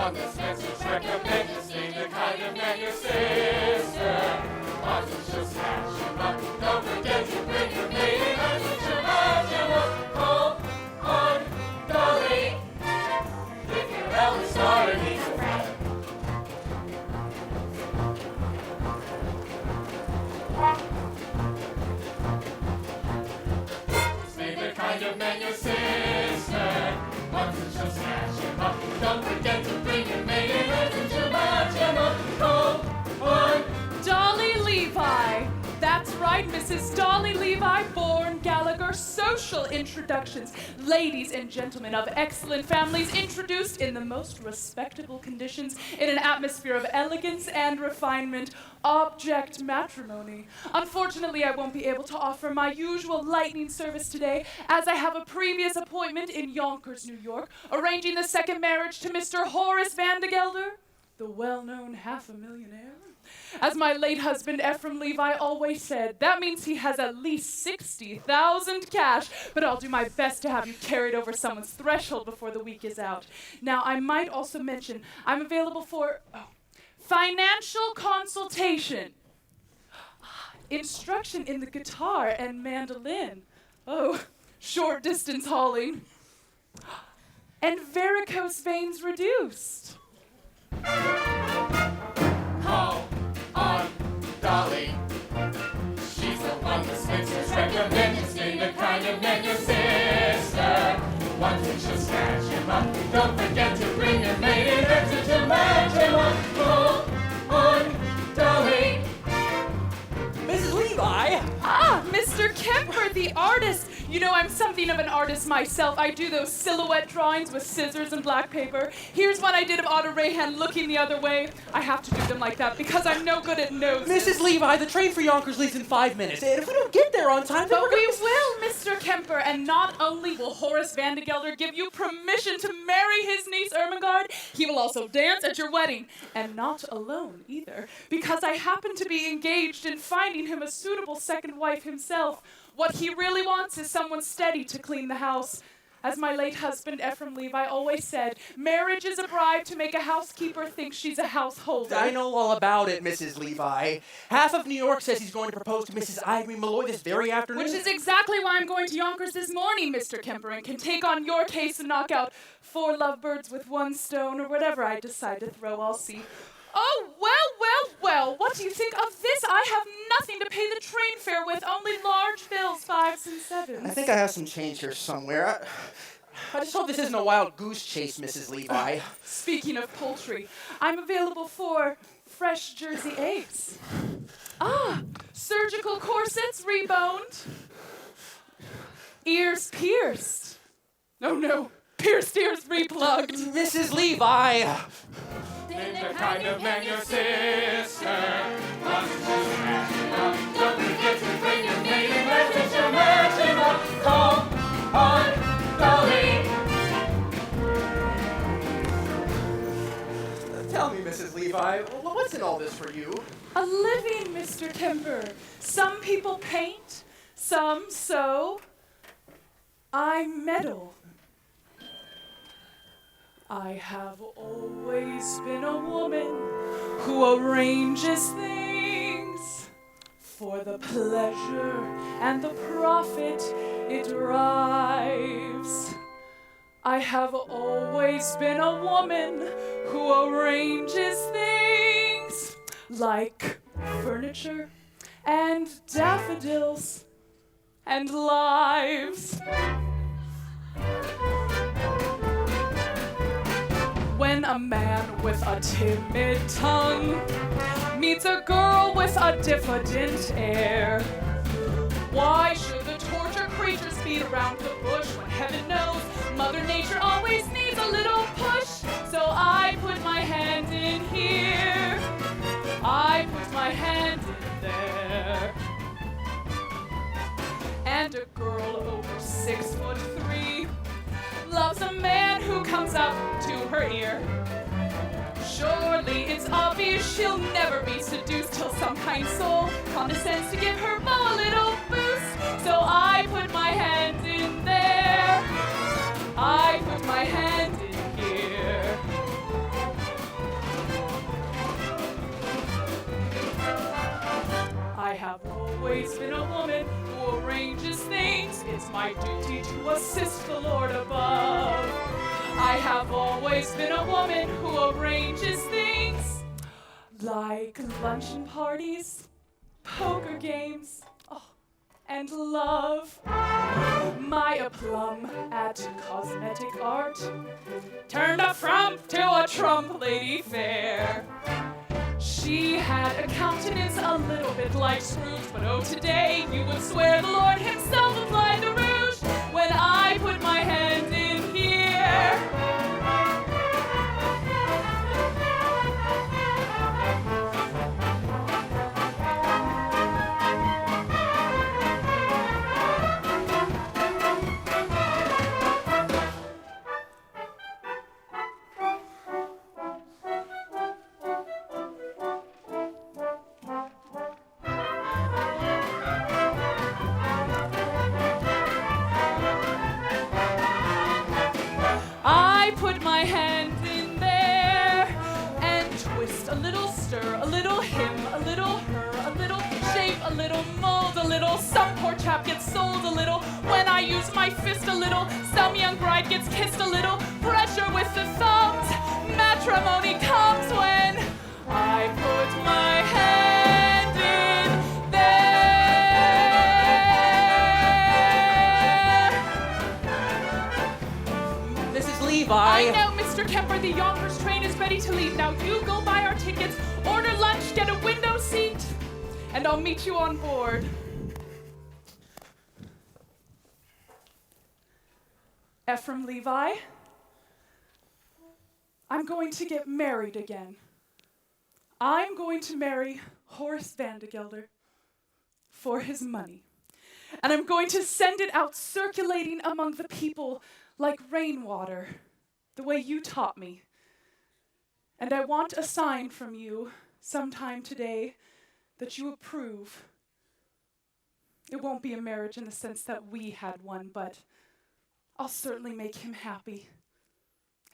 on the Spencer's recommend you stay the kind of man your sister wants to just catch him up. Don't forget to bring your maiden and put your marginal call on Dolly. If your eldest daughter needs a friend. Stay the kind of man your sister wants to just catch him up. Don't forget to bring your maiden and put your marginal call on Dolly Levi. That's right, Mrs. Dolly Levi, born Gallagher. Social introductions. Ladies and gentlemen of excellent families, introduced in the most respectable conditions in an atmosphere of elegance and refinement. Object matrimony. Unfortunately, I won't be able to offer my usual lightning service today, as I have a previous appointment in Yonkers, New York, arranging the second marriage to Mr. Horace Vandegelder, the well-known half-a-millionaire. As my late husband Ephraim Levi always said, that means he has at least 60,000 cash, but I'll do my best to have you carried over someone's threshold before the week is out. Now, I might also mention I'm available for financial consultation, instruction in the guitar and mandolin, short distance hauling, and varicose veins reduced. call on Dolly. She's the one the Spencer's recommend you stay the kind of man your sister wants to just catch him up. Don't forget to bring your maiden and to match him up. Call on Dolly. Mrs. Levi! Mr. Kemper, the artist. You know, I'm something of an artist myself. I do those silhouette drawings with scissors and black paper. Here's one I did of Otto Rayhan looking the other way. I have to do them like that because I'm no good at noses. Mrs. Levi, the train for Yonkers leaves in 5 minutes, and if we don't get there on time, then But we're we will, Mr. Kemper, and not only will Horace Vandegelder give you permission to marry his niece Ermengarde, he will also dance at your wedding. And not alone, either, because I happen to be engaged in finding him a suitable second wife himself. What he really wants is someone steady to clean the house. As my late husband Ephraim Levi always said, marriage is a bribe to make a housekeeper think she's a householder. I know all about it, Mrs. Levi. Half of New York says he's going to propose to Mrs. Ivory Malloy this very afternoon. Which is exactly why I'm going to Yonkers this morning, Mr. Kemper, and can take on your case and knock out 4 lovebirds with 1 stone, or whatever I decide to throw. I'll see. Oh, well. What do you think of this? I have nothing to pay the train fare with, only large bills, 5s and 7s. I think I have some change here somewhere. I just hope this isn't a wild goose chase, Mrs. Levi. Speaking of poultry, I'm available for fresh Jersey eggs. Surgical corsets reboned. Ears pierced. Oh no, pierced ears replugged. Mrs. Levi! The kind of man your sister wants to just catch him up. Don't forget to bring your maiden and to match him up. Call on Dolly. Tell me, Mrs. Levi, what's in all this for you? A living, Mr. Kemper. Some people paint, some sew. I meddle. I have always been a woman who arranges things for the pleasure and the profit it derives. I have always been a woman who arranges things like furniture and daffodils and lives. When a man with a timid tongue meets a girl with a diffident air, why should the tortured creatures beat around the bush when heaven knows Mother Nature always needs a little push? So I put my hand in here, I put my hand in there, and a girl over 6'3" loves a man who comes up to her ear. Surely it's obvious she'll never be seduced till some kind soul condescends to give her beau a little boost. So I put my hand in there, I put my hand in here, my duty to assist the Lord above. I have always been a woman who arranges things like luncheon parties, poker games, and love. My aplomb at cosmetic art turned a frump to a trump lady fair. She had a countenance a little bit like Scrooge, but oh, today you would swear the Lord himself applied the rouge when I put my hand in here. I put my hand in there and twist a little, stir a little, him a little, her a little, shape a little, mold a little. Some poor chap gets sold a little when I use my fist a little. Some young bride gets kissed a little. Pressure with the thumbs. Matrimony comes when I put my hand in there. Mrs. Levi. I know, Mr. Kemper, the Yonkers train is ready to leave. Now you go buy our tickets, order lunch, get a window seat, and I'll meet you on board. Ephraim Levi, I'm going to get married again. I'm going to marry Horace Vandegelder for his money. And I'm going to send it out circulating among the people like rainwater, the way you taught me. And I want a sign from you sometime today that you approve. It won't be a marriage in the sense that we had one, but I'll certainly make him happy.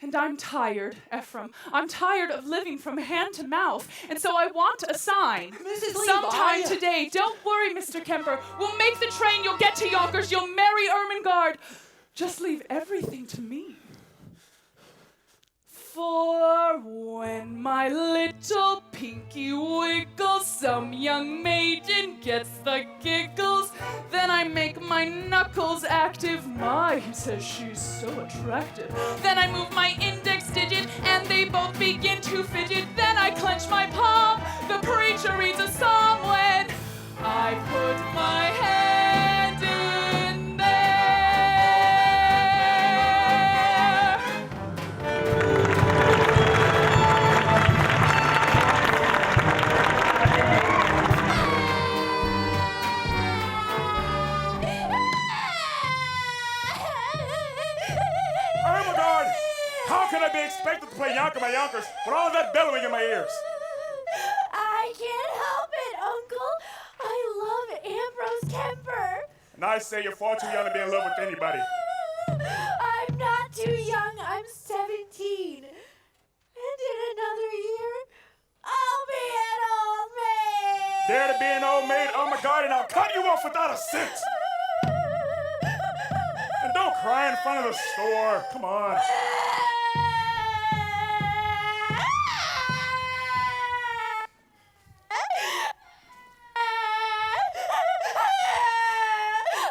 And I'm tired, Ephraim. I'm tired of living from hand to mouth, and so I want a sign. Mrs. Levi. Sometime today. Don't worry, Mr. Kemper. We'll make the train. You'll get to Yonkers. You'll marry Ermengarde. Just leave everything to me. For when my little pinky wiggles, some young maiden gets the giggles, then I make my knuckles active. My, he says she's so attractive. Then I move my index digit, and they both begin to fidget. Then I clench my palm. The preacher reads a psalm when I put my hand in there. Ermengarde, how can I be expected to play Yonker by Yonkers with all that bellowing in my ears? I can't help it, Uncle. I love Ambrose Kemper. And I say you're far too young to be in love with anybody. I'm not too young. I'm 17. And in another year, I'll be an old maid. Dare to be an old maid, Ermengarde, and I'll cut you off without a cent. And don't cry in front of the store. Come on.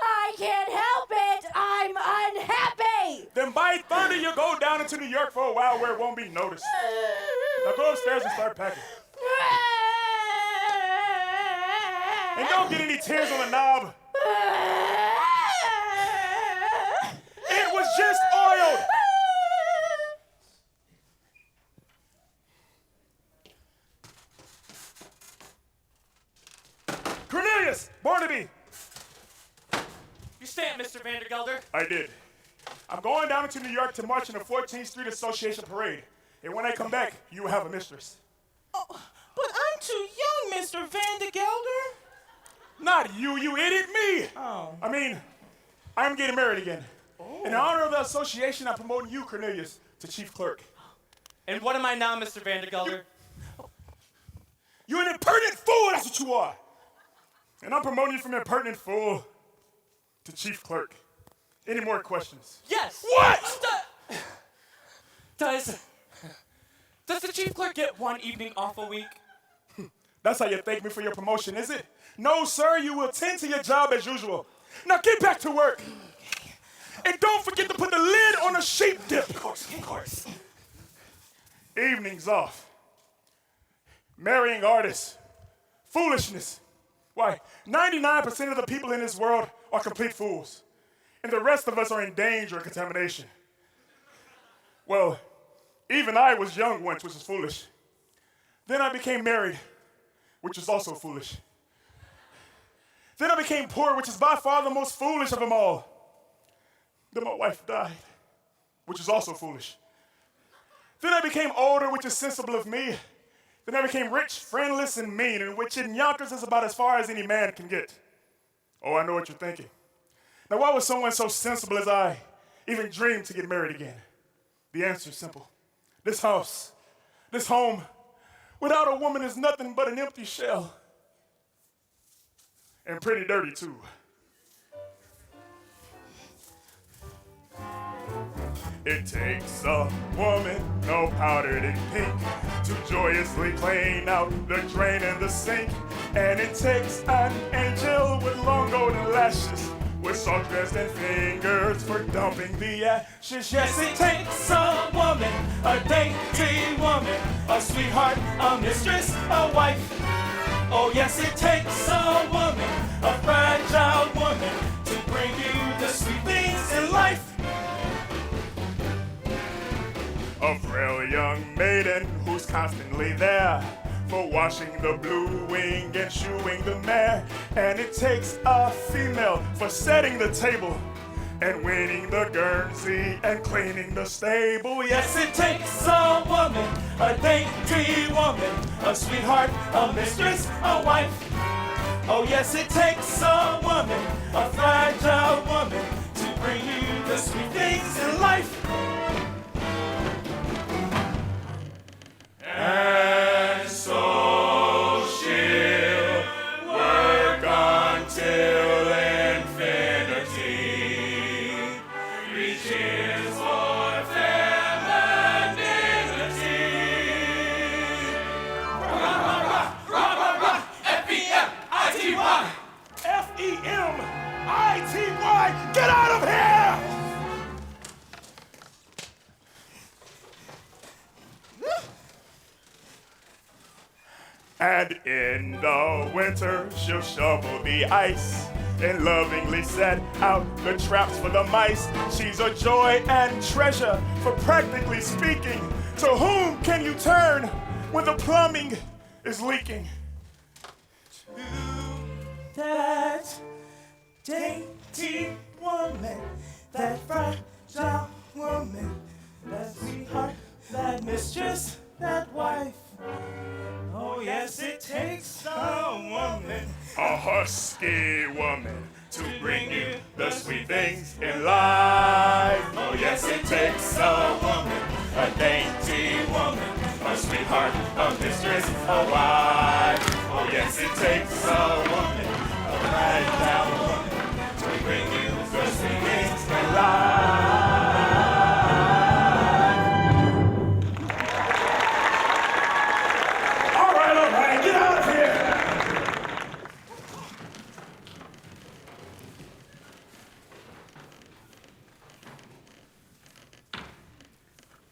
I can't help it. I'm unhappy. Then by thunder, you go down into New York for a while where it won't be noticed. Now go upstairs and start packing. And don't get any tears on the knob. It was just oiled. Cornelius, Barnaby. You stand, Mr. Vandergelder. I did. I'm going down into New York to march in the 14th Street Association parade. And when I come back, you will have a mistress. Oh, but I'm too young, Mr. Vandegelder. Not you, you idiot, me! Oh. I mean, I'm getting married again. In honor of the association, I'm promoting you, Cornelius, to chief clerk. And what am I now, Mr. Vandergelder? You're an impertinent fool, that's what you are! And I'm promoting you from impertinent fool to chief clerk. Any more questions? Yes. What? Does the chief clerk get one evening off a week? That's how you thank me for your promotion, is it? No, sir, you will tend to your job as usual. Now get back to work. And don't forget to put the lid on the sheep dip. Of course. Evenings off. Marrying artists. Foolishness. Why, 99% of the people in this world are complete fools. And the rest of us are in danger of contamination. Well, even I was young once, which is foolish. Then I became married, which is also foolish. Then I became poor, which is by far the most foolish of them all. Then my wife died, which is also foolish. Then I became older, which is sensible of me. Then I became rich, friendless, and mean, and which in Yonkers is about as far as any man can get. Oh, I know what you're thinking. Now, why would someone so sensible as I even dream to get married again? The answer is simple. This house, this home, without a woman is nothing but an empty shell. And pretty dirty, too. It takes a woman, no powdered in pink, to joyously clean out the drain and the sink. And it takes an angel with long golden lashes, with soft-dressed and fingers for dumping the ashes. Yes, it takes a woman, a dainty woman, a sweetheart, a mistress, a wife. Oh yes, it takes a woman, a fragile woman, to bring you the sweet things in life. A frail young maiden who's constantly there for washing the blue wing and shoeing the mare. And it takes a female for setting the table and winning the Guernsey and cleaning the stable. Yes, it takes a woman, a dainty woman, a sweetheart, a mistress, a wife. Oh yes, it takes a woman, a fragile woman, to bring you the sweet things in life. And so she'll work until infinity, reaches for femininity. F-E-M-I-T-Y! F-E-M-I-T-Y! Get out of here! And in the winter, she'll shovel the ice and lovingly set out the traps for the mice. She's a joy and treasure, for practically speaking, to whom can you turn when the plumbing is leaking? That dainty woman, that fragile woman, that sweetheart, that mistress, that wife. Oh yes, it takes a woman, A husky woman, to bring you the sweet things in life. oh yes, it takes a woman, a dainty woman, a sweetheart, a mistress, a wife. Oh yes, it takes a woman, a fragile woman, to bring you the sweet things in life. All right, get out of here!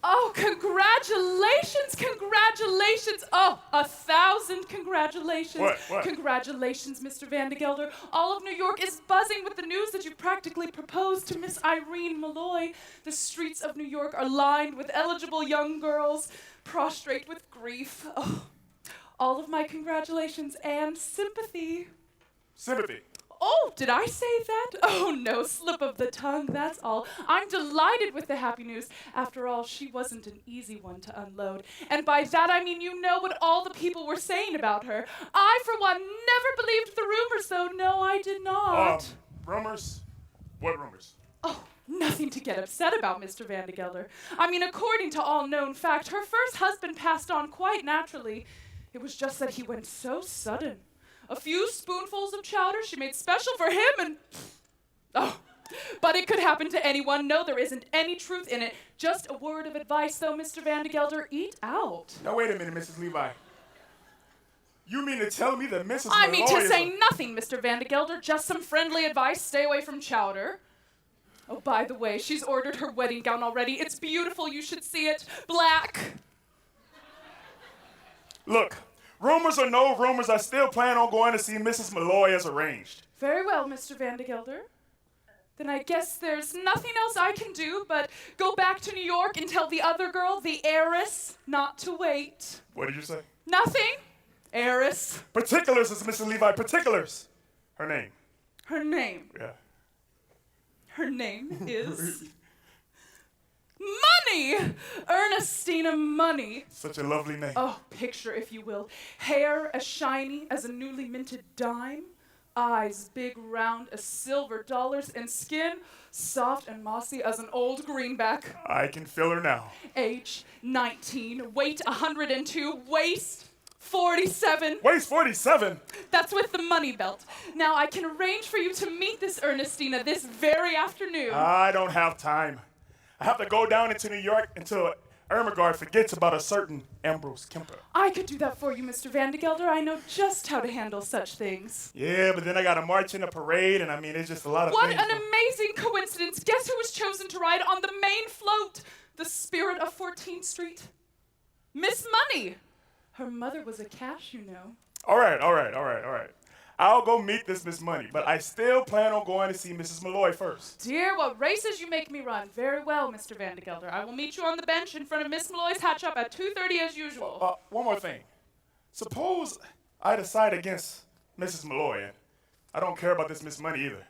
Oh, congratulations. Oh, 1,000 congratulations. What? Congratulations, Mr. Van de Gelder. All of New York is buzzing with the news that you've practically proposed to Miss Irene Malloy. The streets of New York are lined with eligible young girls prostrate with grief. Oh, all of my congratulations and sympathy. Sympathy. Oh, did I say that? Oh, no, slip of the tongue, that's all. I'm delighted with the happy news. After all, she wasn't an easy one to unload. And by that, I mean you know what all the people were saying about her. I, for one, never believed the rumors, though. No, I did not. Rumors? What rumors? Oh, nothing to get upset about, Mr. Van de Gelder. I mean, according to all known fact, her first husband passed on quite naturally. It was just that he went so sudden. A few spoonfuls of chowder she made special for him and... Oh, But it could happen to anyone. No, there isn't any truth in it. Just a word of advice, though, Mr. Vandergelder. Eat out. Now, wait a minute, Mrs. Levi. You mean to tell me that Mrs. I mean to Malloy is say nothing, Mr. Vandergelder. Just some friendly advice. Stay away from chowder. Oh, by the way, she's ordered her wedding gown already. It's beautiful. You should see it. Black. Look, rumors or no rumors, I still plan on going to see Mrs. Malloy as arranged. Very well, Mr. Vandergelder. Then I guess there's nothing else I can do but go back to New York and tell the other girl, the heiress, not to wait. What did you say? Nothing. Heiress. Particulars is Mrs. Levi, particulars. Her name. Her name. Yeah. Her name is Money! Ernestina Money. Such a lovely name. Oh, picture, if you will. Hair as shiny as a newly minted dime. Eyes big, round as silver dollars. And skin soft and mossy as an old greenback. I can feel her now. Age 19. Weight 102. Waist 47. Waist 47. That's with the money belt. Now, I can arrange for you to meet this Ernestina this very afternoon. I don't have time. I have to go down into New York until Ermengarde forgets about a certain Ambrose Kemper. I could do that for you, Mr. Vandergelder. I know just how to handle such things. Yeah, but then I gotta march in a parade, and I mean, it's just a lot of What things. an amazing coincidence. Guess who was chosen to ride on the main float? The spirit of 14th Street. Miss Money. Her mother was a cash, you know. All right. I'll go meet this Miss Money, but I still plan on going to see Mrs. Malloy first. Dear, what races you make me run. Very well, Mr. Vandergelder. I will meet you on the bench in front of Miss Malloy's hatch up at 2:30 as usual. One more thing. Suppose I decide against Mrs. Malloy, and I don't care about this Miss Money either.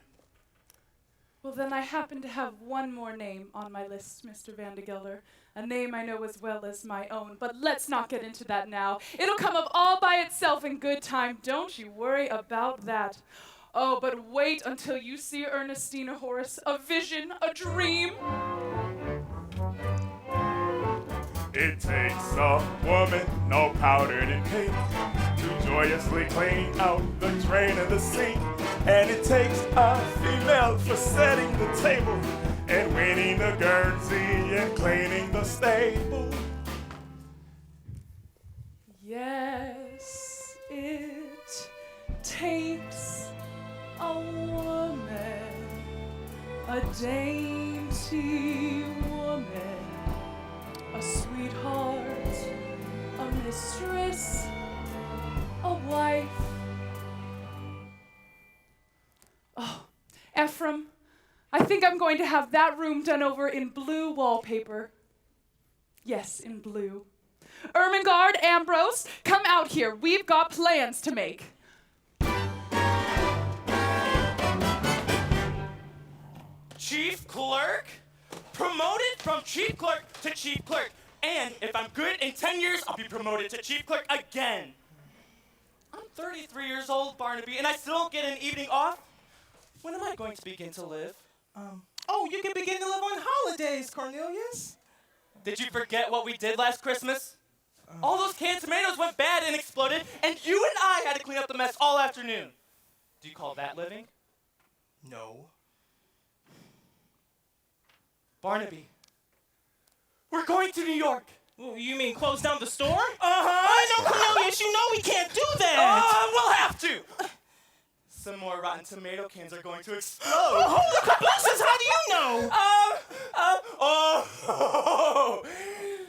Well, then I happen to have one more name on my list, Mr. Vandergelder. A name I know as well as my own, but let's not get into that now. It'll come up all by itself in good time. Don't you worry about that. Oh, but wait until you see Ernestina, Horace. A vision, a dream. It takes a woman, no powdered in pink, to joyously clean out the drain of the sink. And it takes a female for setting the table and winning the Guernsey and cleaning the stable. Yes, it takes a woman, a dainty woman, a sweetheart, a mistress, a wife. Oh, Ephraim, I think I'm going to have that room done over in blue wallpaper. Yes, in blue. Ermengarde, Ambrose, come out here. We've got plans to make. Chief clerk? Promoted from chief clerk to chief clerk. And if I'm good in 10 years, I'll be promoted to chief clerk again. I'm 33 years old, Barnaby, and I still don't get an evening off. When am I going to begin to live? Oh, you can begin to live on holidays, Cornelius. Did you forget what we did last Christmas? All those canned tomatoes went bad and exploded, and you and I had to clean up the mess all afternoon. Do you call that living? No. Barnaby, we're going to New York. Well, you mean close down the store? Uh-huh. No, Cornelius, you know we can't do that. We'll have to. Some more rotten tomato cans are going to explode. Holy cabooses, how do you know?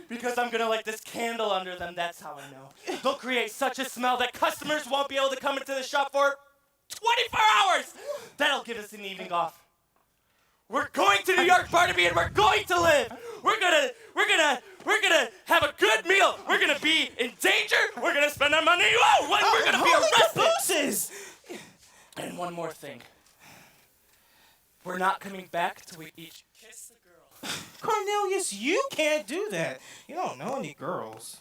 Because I'm gonna light this candle under them, that's how I know. They'll create such a smell that customers won't be able to come into the shop for 24 hours. That'll give us an evening off. We're going to New York, Barnaby, and we're going to live. We're gonna have a good meal. We're gonna be in danger. We're gonna spend our money. Whoa, we're gonna be arrested. Cabooses! And one more thing. We're not coming back till we each kiss the girl. Cornelius, you can't do that. You don't know any girls.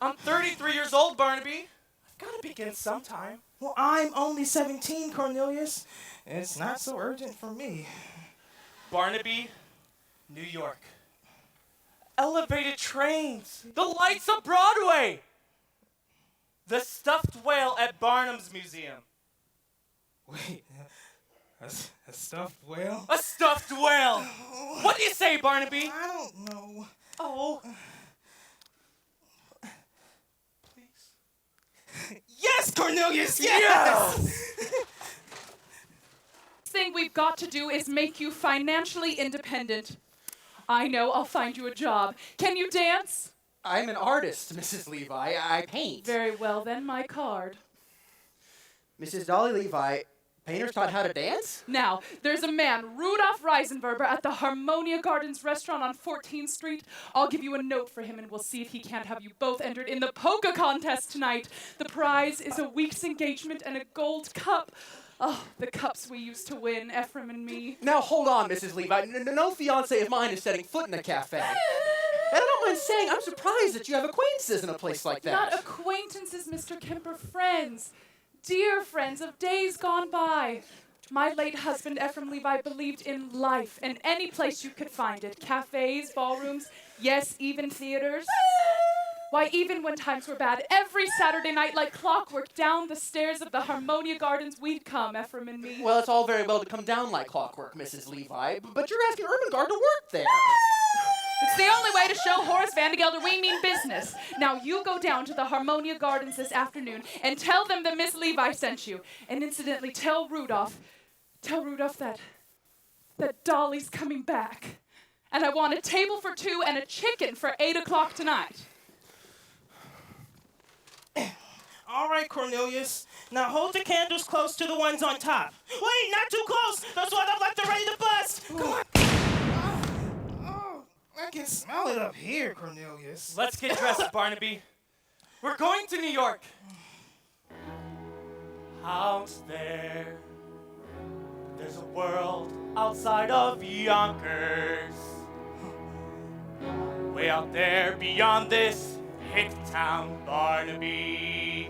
I'm 33 years old, Barnaby. I've got to begin sometime. Well, I'm only 17, Cornelius. It's not so urgent for me. Barnaby, New York. Elevated trains. The lights of Broadway. The stuffed whale at Barnum's Museum. Wait, A stuffed whale? A stuffed whale! What do you say, Barnaby? I don't know. Oh. Yes, Cornelius, yes! Thing we've got to do is make you financially independent. I know, I'll find you a job. Can you dance? I'm an artist, Mrs. Levi. I paint. Very well then, my card. Mrs. Dolly Levi, painters taught how to dance? Now, there's a man, Rudolph Reisenberger, at the Harmonia Gardens restaurant on 14th Street. I'll give you a note for him and we'll see if he can't have you both entered in the polka contest tonight. The prize is a week's engagement and a gold cup. Oh, the cups we used to win, Ephraim and me. Now hold on, Mrs. Levi. No fiance of mine is setting foot in a cafe. And I don't mind saying, I'm surprised that you have acquaintances in a place like that. Not acquaintances, Mr. Kemper, friends. Dear friends of days gone by. My late husband, Ephraim Levi, believed in life and any place you could find it. Cafes, ballrooms, yes, even theaters. Why, even when times were bad, every Saturday night, like clockwork, down the stairs of the Harmonia Gardens, we'd come, Ephraim and me. Well, it's all very well to come down like clockwork, Mrs. Levi, but you're asking Ermengarde to work there. It's the only way to show Horace Van de Gelder we mean business. Now, you go down to the Harmonia Gardens this afternoon and tell them that Miss Levi sent you. And incidentally, tell Rudolph that Dolly's coming back. And I want a table for two and a chicken for 8 o'clock tonight. All right, Cornelius. Now hold the candles close to the ones on top. Wait, not too close. That's what I'm like to ready to bust. Come on. Oh, I can smell it up here, Cornelius. Let's get dressed, Barnaby. We're going to New York. Out there's a world outside of Yonkers. Way out there beyond this hick town, Barnaby.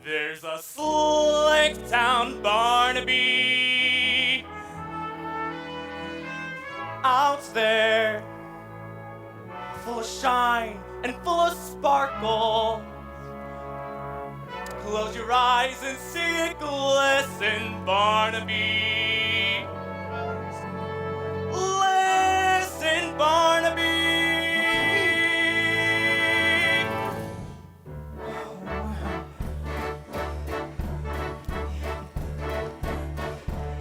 There's a slick town, Barnaby. Out there, full of shine and full of sparkle. Close your eyes and see it glisten, Barnaby. Listen, Barnaby.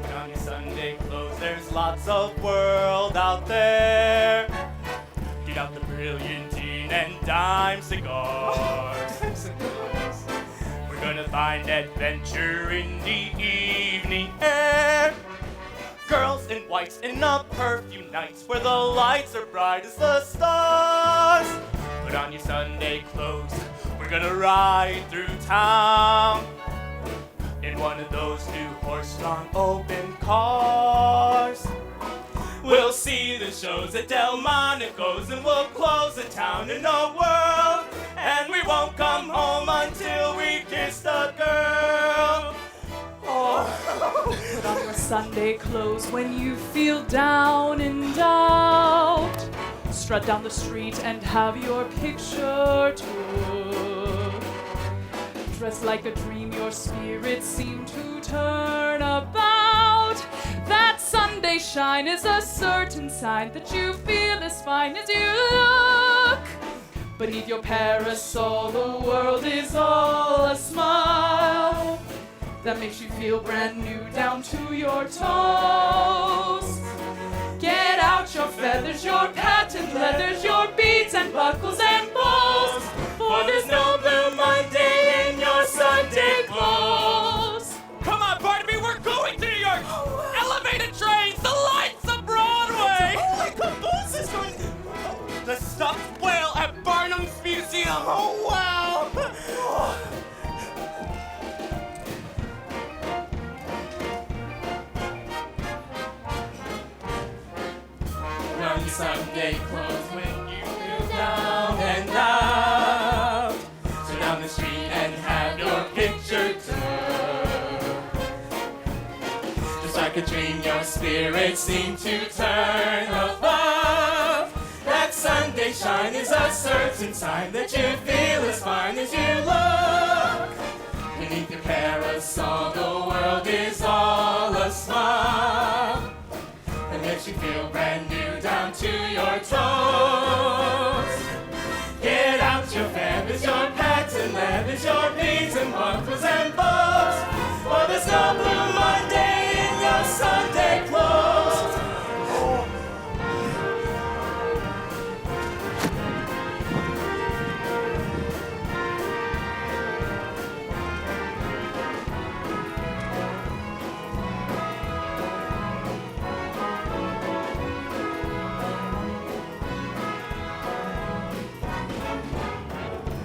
Put on your Sunday clothes, there's lots of world out there. Get out the brilliantine and dime cigars. We're gonna find adventure in the evening air. Girls in whites in a perfume nights where the lights are bright as the stars. Put on your Sunday clothes, we're gonna ride through town in one of those new horse-drawn open cars. We'll see the shows at Delmonico's and we'll close the town in the world. And we won't come home until we kiss the girl. Oh. Put on your Sunday clothes when you feel down and out. Strut down the street and have your picture took. Dress like a dream, your spirits seem to turn about. That Sunday shine is a certain sign that you feel as fine as you look. Beneath your parasol, the world is all a smile that makes you feel brand new down to your toes. Get out your feathers, your patent leathers, your beads and buckles and balls, for there's no Blue Monday in your Sunday clothes. Come on, Barnaby, we're going to New York! Elevated trains, the lights of Broadway! Oh my God, Boots is going. The stuffed whale at Barnum's Museum! Oh wow! Put on your Sunday clothes when you feel down and out. So down the street and have your picture took. Just like a dream, your spirits seem to turn above. That Sunday shine is a certain sign that you feel as fine as you look. Beneath your parasol, the world is all a smile. It makes you feel brand new down to your toes. Get out your feathers, your pads and leathers, your beads and buckles and bows. For there's no blue Monday in your Sunday clothes.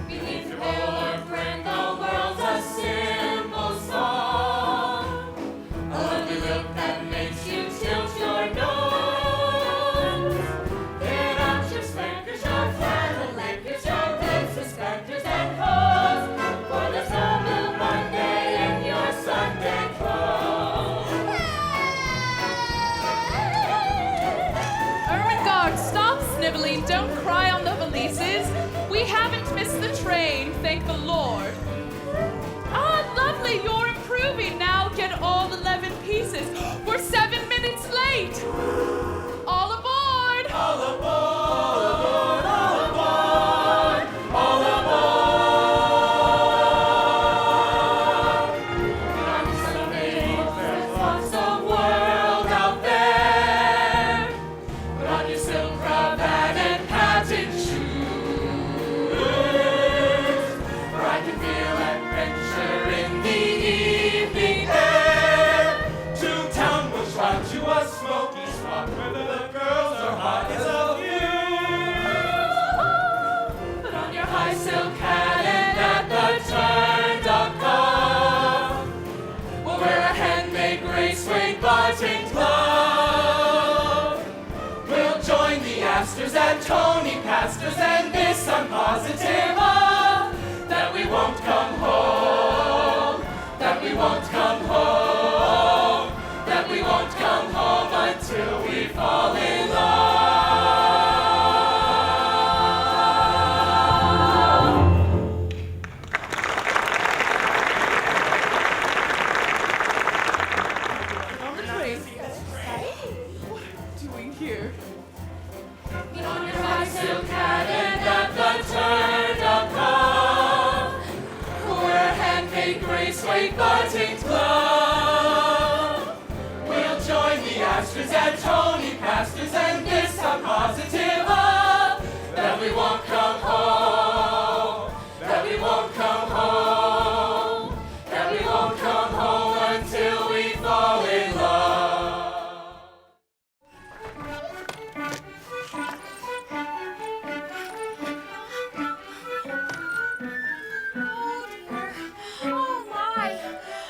Beneath your polar friend, the world's a simple song. A lovely look that makes you tilt your nose. Get out your spankers, your flannel lakers, your red suspenders and hose. For there's no blue Monday in your Sunday clothes. Ermengarde, stop sniveling. Don't cry on the valises. We haven't missed the train, thank the Lord. Ah, lovely, you're improving. Now get all 11 pieces. We're 7 minutes late. All aboard! All aboard, all aboard, all aboard. On Sunday, there's lots of world out there. Put on your silk cravat and patent shoes, for I can feel adventure in the evening air. To town will trot you a smoky spot where the girls are hot as a fuse. Put on your high silk hat and at the turned-up cuff, we'll wear a handmade graceweight button glove. We'll join the Astors and Tony Pastors, and this I'm positive of, that we won't come home, that we won't come home, that we won't come home until we fall in love. Doing here? Put on your high silk hat and at the turned-up cuff, we'll wear a handmade graceweight buttoned glove. We'll join the Astors and Tony Pastors, and this I'm positive of, that we won't come home, that we won't come home, that we won't come home until we fall in love. Oh my!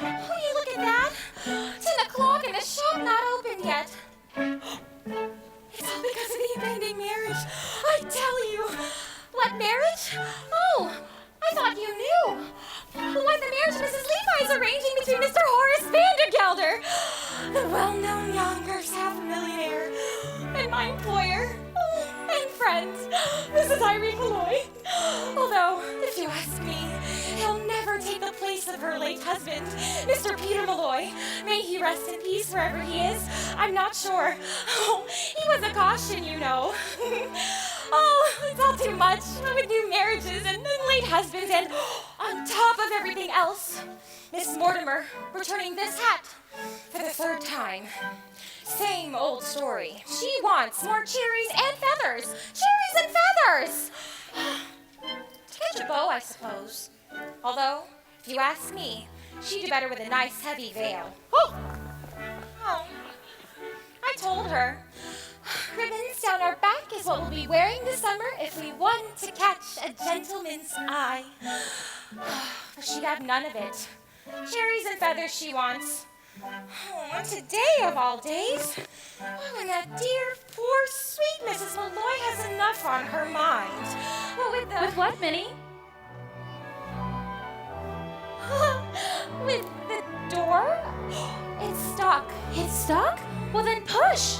Will you look at that? 10 o'clock and the shop not open yet. It's all because of the impending marriage. I tell you. What marriage? Oh, I thought you knew. Why, the marriage Mrs. Levi's arranging between Mr. Horace Vandergelder, the well-known younger half-millionaire, and my employer and friend, Mrs. Irene Malloy. Although, if you ask me, he'll never take the place of her late husband, Mr. Peter Malloy. May he rest in peace wherever he is. I'm not sure. Oh, he was a caution, you know. Oh, it's all too much with new marriages and late husbands, and on top of everything else, Miss Mortimer returning this hat for the 3rd time. Same old story. She wants more cherries and feathers. Cherries and feathers! To catch a beau, I suppose. Although, if you ask me, she'd do better with a nice heavy veil. Oh! I told her. Ribbons down our back is what we'll be wearing this summer if we want to catch a gentleman's eye. But she'd have none of it. Cherries and feathers she wants. Oh, today of all days. Oh, and that dear, poor, sweet Mrs. Malloy has enough on her mind. Well, With what, Minnie? With the door? It's stuck. It's stuck? Well then push.